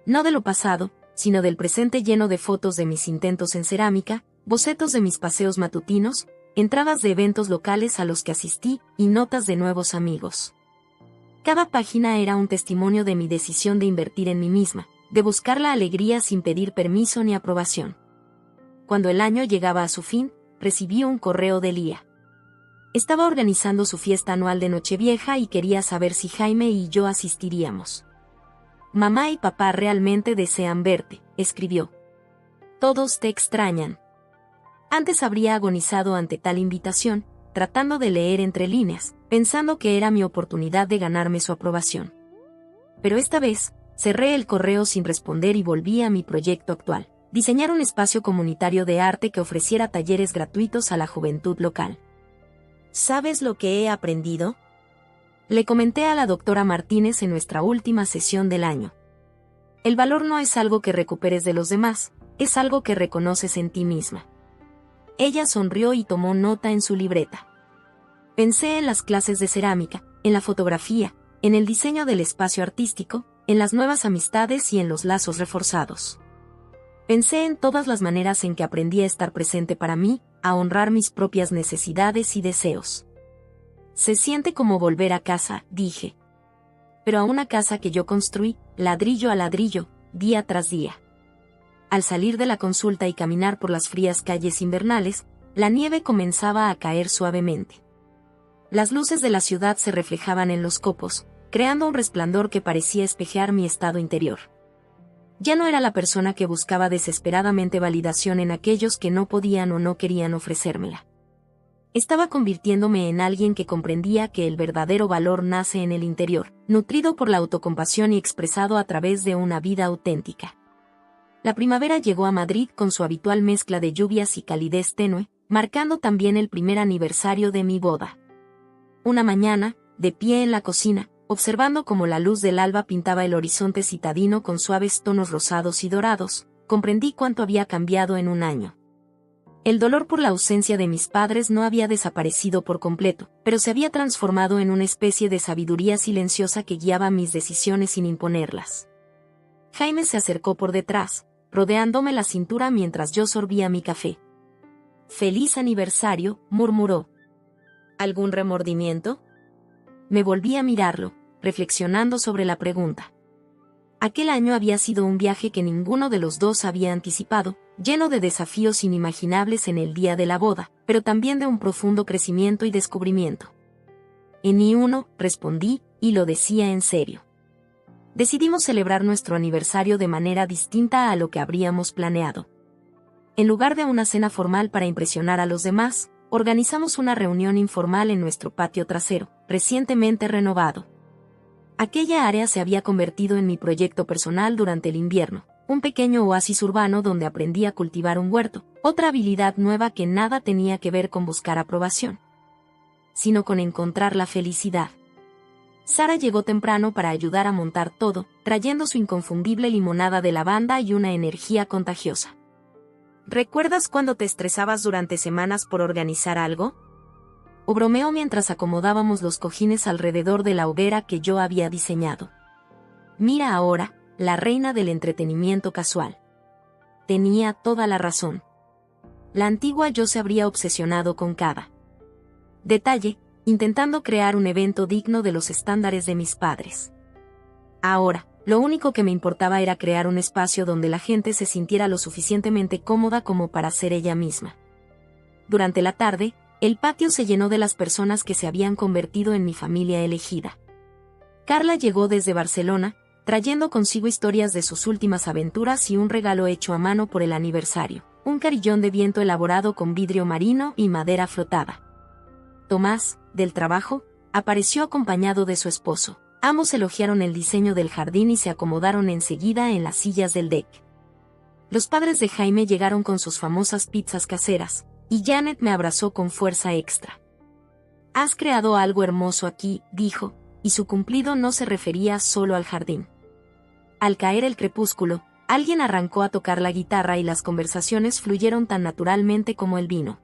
No de lo pasado, sino del presente, lleno de fotos de mis intentos en cerámica, bocetos de mis paseos matutinos, entradas de eventos locales a los que asistí y notas de nuevos amigos. Cada página era un testimonio de mi decisión de invertir en mí misma, de buscar la alegría sin pedir permiso ni aprobación. Cuando el año llegaba a su fin, recibí un correo de Lía. Estaba organizando su fiesta anual de Nochevieja y quería saber si Jaime y yo asistiríamos. «Mamá y papá realmente desean verte», escribió. «Todos te extrañan». Antes habría agonizado ante tal invitación, tratando de leer entre líneas, pensando que era mi oportunidad de ganarme su aprobación. Pero esta vez, cerré el correo sin responder y volví a mi proyecto actual: diseñar un espacio comunitario de arte que ofreciera talleres gratuitos a la juventud local. ¿Sabes lo que he aprendido?, le comenté a la doctora Martínez en nuestra última sesión del año. El valor no es algo que recuperes de los demás, es algo que reconoces en ti misma. Ella sonrió y tomó nota en su libreta. Pensé en las clases de cerámica, en la fotografía, en el diseño del espacio artístico, en las nuevas amistades y en los lazos reforzados. Pensé en todas las maneras en que aprendí a estar presente para mí, a honrar mis propias necesidades y deseos. Se siente como volver a casa, dije. Pero a una casa que yo construí, ladrillo a ladrillo, día tras día. Al salir de la consulta y caminar por las frías calles invernales, la nieve comenzaba a caer suavemente. Las luces de la ciudad se reflejaban en los copos, creando un resplandor que parecía espejear mi estado interior. Ya no era la persona que buscaba desesperadamente validación en aquellos que no podían o no querían ofrecérmela. Estaba convirtiéndome en alguien que comprendía que el verdadero valor nace en el interior, nutrido por la autocompasión y expresado a través de una vida auténtica. La primavera llegó a Madrid con su habitual mezcla de lluvias y calidez tenue, marcando también el primer aniversario de mi boda. Una mañana, de pie en la cocina, observando cómo la luz del alba pintaba el horizonte citadino con suaves tonos rosados y dorados, comprendí cuánto había cambiado en un año. El dolor por la ausencia de mis padres no había desaparecido por completo, pero se había transformado en una especie de sabiduría silenciosa que guiaba mis decisiones sin imponerlas. Jaime se acercó por detrás, rodeándome la cintura mientras yo sorbía mi café. «Feliz aniversario», murmuró. «¿Algún remordimiento?». Me volví a mirarlo, reflexionando sobre la pregunta. Aquel año había sido un viaje que ninguno de los dos había anticipado, lleno de desafíos inimaginables en el día de la boda, pero también de un profundo crecimiento y descubrimiento. En ni uno, respondí, y lo decía en serio. Decidimos celebrar nuestro aniversario de manera distinta a lo que habríamos planeado. En lugar de una cena formal para impresionar a los demás, organizamos una reunión informal en nuestro patio trasero, recientemente renovado. Aquella área se había convertido en mi proyecto personal durante el invierno, un pequeño oasis urbano donde aprendí a cultivar un huerto, otra habilidad nueva que nada tenía que ver con buscar aprobación, sino con encontrar la felicidad. Sara llegó temprano para ayudar a montar todo, trayendo su inconfundible limonada de lavanda y una energía contagiosa. ¿Recuerdas cuando te estresabas durante semanas por organizar algo?, o bromeó mientras acomodábamos los cojines alrededor de la hoguera que yo había diseñado. Mira ahora, la reina del entretenimiento casual. Tenía toda la razón. La antigua yo se habría obsesionado con cada detalle, intentando crear un evento digno de los estándares de mis padres. Ahora, lo único que me importaba era crear un espacio donde la gente se sintiera lo suficientemente cómoda como para ser ella misma. Durante la tarde, el patio se llenó de las personas que se habían convertido en mi familia elegida. Carla llegó desde Barcelona, trayendo consigo historias de sus últimas aventuras y un regalo hecho a mano por el aniversario, un carillón de viento elaborado con vidrio marino y madera frotada. Tomás, del trabajo, apareció acompañado de su esposo. Ambos elogiaron el diseño del jardín y se acomodaron enseguida en las sillas del deck. Los padres de Jaime llegaron con sus famosas pizzas caseras, y Janet me abrazó con fuerza extra. «Has creado algo hermoso aquí», dijo, y su cumplido no se refería solo al jardín. Al caer el crepúsculo, alguien arrancó a tocar la guitarra y las conversaciones fluyeron tan naturalmente como el vino.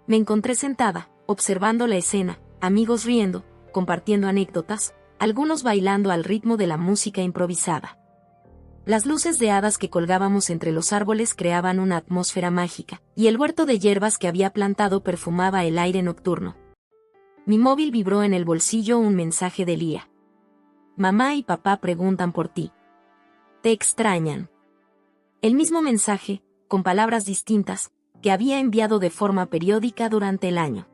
Me encontré sentada, observando la escena, amigos riendo, compartiendo anécdotas, algunos bailando al ritmo de la música improvisada. Las luces de hadas que colgábamos entre los árboles creaban una atmósfera mágica, y el huerto de hierbas que había plantado perfumaba el aire nocturno. Mi móvil vibró en el bolsillo un mensaje de Lía. Mamá y papá preguntan por ti. Te extrañan. El mismo mensaje, con palabras distintas, que había enviado de forma periódica durante el año.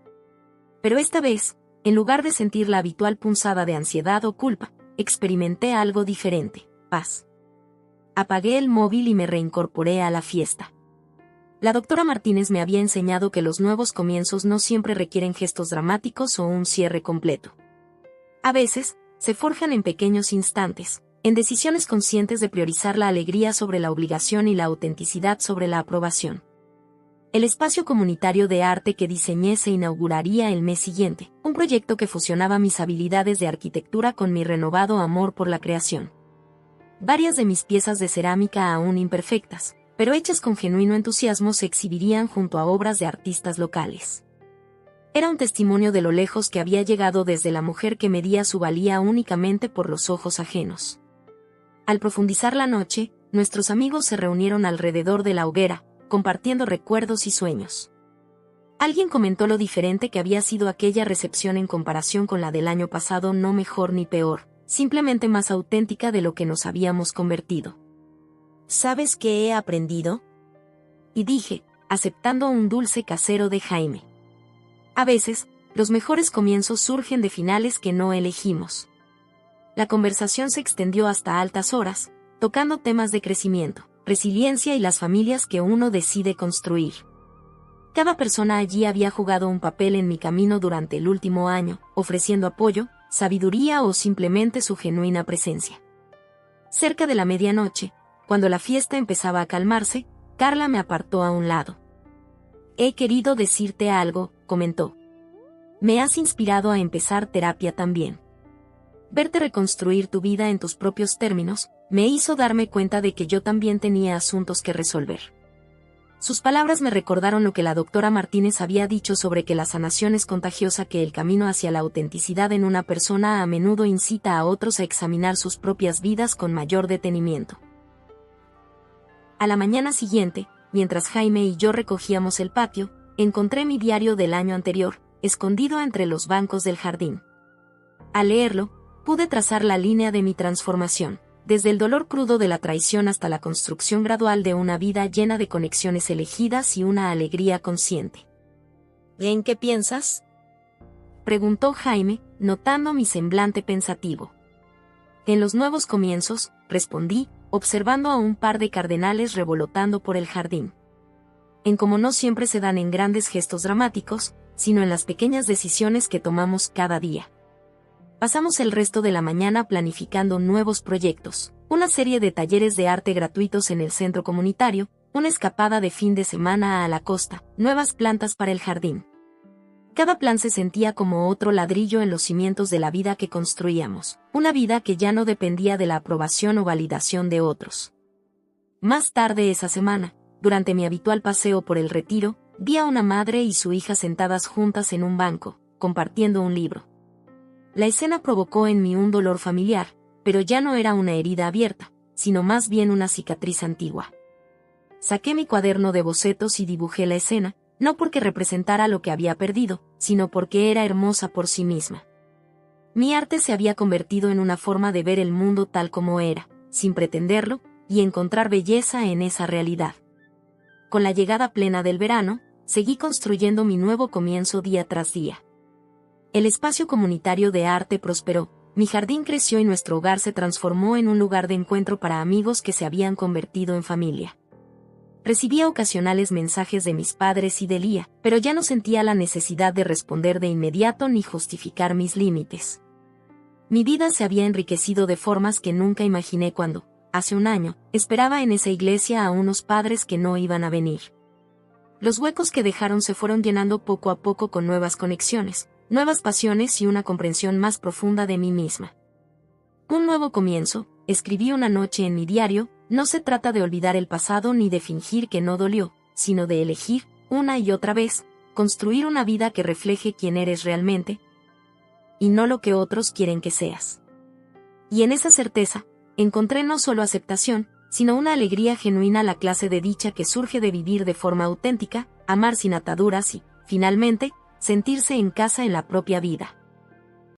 Pero esta vez, en lugar de sentir la habitual punzada de ansiedad o culpa, experimenté algo diferente: paz. Apagué el móvil y me reincorporé a la fiesta. La doctora Martínez me había enseñado que los nuevos comienzos no siempre requieren gestos dramáticos o un cierre completo. A veces, se forjan en pequeños instantes, en decisiones conscientes de priorizar la alegría sobre la obligación y la autenticidad sobre la aprobación. El espacio comunitario de arte que diseñé se inauguraría el mes siguiente, un proyecto que fusionaba mis habilidades de arquitectura con mi renovado amor por la creación. Varias de mis piezas de cerámica aún imperfectas, pero hechas con genuino entusiasmo, se exhibirían junto a obras de artistas locales. Era un testimonio de lo lejos que había llegado desde la mujer que medía su valía únicamente por los ojos ajenos. Al profundizar la noche, nuestros amigos se reunieron alrededor de la hoguera, compartiendo recuerdos y sueños. Alguien comentó lo diferente que había sido aquella recepción en comparación con la del año pasado: no mejor ni peor, simplemente más auténtica de lo que nos habíamos convertido. ¿Sabes qué he aprendido? Y dije, aceptando un dulce casero de Jaime. A veces, los mejores comienzos surgen de finales que no elegimos. La conversación se extendió hasta altas horas, tocando temas de crecimiento, resiliencia y las familias que uno decide construir. Cada persona allí había jugado un papel en mi camino durante el último año, ofreciendo apoyo, sabiduría o simplemente su genuina presencia. Cerca de la medianoche, cuando la fiesta empezaba a calmarse, Carla me apartó a un lado. He querido decirte algo, comentó. Me has inspirado a empezar terapia también. Verte reconstruir tu vida en tus propios términos me hizo darme cuenta de que yo también tenía asuntos que resolver. Sus palabras me recordaron lo que la doctora Martínez había dicho sobre que la sanación es contagiosa, que el camino hacia la autenticidad en una persona a menudo incita a otros a examinar sus propias vidas con mayor detenimiento. A la mañana siguiente, mientras Jaime y yo recogíamos el patio, encontré mi diario del año anterior, escondido entre los bancos del jardín. Al leerlo, pude trazar la línea de mi transformación, desde el dolor crudo de la traición hasta la construcción gradual de una vida llena de conexiones elegidas y una alegría consciente. ¿En qué piensas?, preguntó Jaime, notando mi semblante pensativo. En los nuevos comienzos, respondí, observando a un par de cardenales revolotando por el jardín. En cómo no siempre se dan en grandes gestos dramáticos, sino en las pequeñas decisiones que tomamos cada día. Pasamos el resto de la mañana planificando nuevos proyectos, una serie de talleres de arte gratuitos en el centro comunitario, una escapada de fin de semana a la costa, nuevas plantas para el jardín. Cada plan se sentía como otro ladrillo en los cimientos de la vida que construíamos, una vida que ya no dependía de la aprobación o validación de otros. Más tarde esa semana, durante mi habitual paseo por el Retiro, vi a una madre y su hija sentadas juntas en un banco, compartiendo un libro. La escena provocó en mí un dolor familiar, pero ya no era una herida abierta, sino más bien una cicatriz antigua. Saqué mi cuaderno de bocetos y dibujé la escena, no porque representara lo que había perdido, sino porque era hermosa por sí misma. Mi arte se había convertido en una forma de ver el mundo tal como era, sin pretenderlo, y encontrar belleza en esa realidad. Con la llegada plena del verano, seguí construyendo mi nuevo comienzo día tras día. El espacio comunitario de arte prosperó, mi jardín creció y nuestro hogar se transformó en un lugar de encuentro para amigos que se habían convertido en familia. Recibía ocasionales mensajes de mis padres y de Lía, pero ya no sentía la necesidad de responder de inmediato ni justificar mis límites. Mi vida se había enriquecido de formas que nunca imaginé cuando, hace un año, esperaba en esa iglesia a unos padres que no iban a venir. Los huecos que dejaron se fueron llenando poco a poco con nuevas conexiones, nuevas pasiones y una comprensión más profunda de mí misma. Un nuevo comienzo, escribí una noche en mi diario, no se trata de olvidar el pasado ni de fingir que no dolió, sino de elegir, una y otra vez, construir una vida que refleje quién eres realmente, y no lo que otros quieren que seas. Y en esa certeza, encontré no solo aceptación, sino una alegría genuina, la clase de dicha que surge de vivir de forma auténtica, amar sin ataduras y, finalmente, sentirse en casa en la propia vida.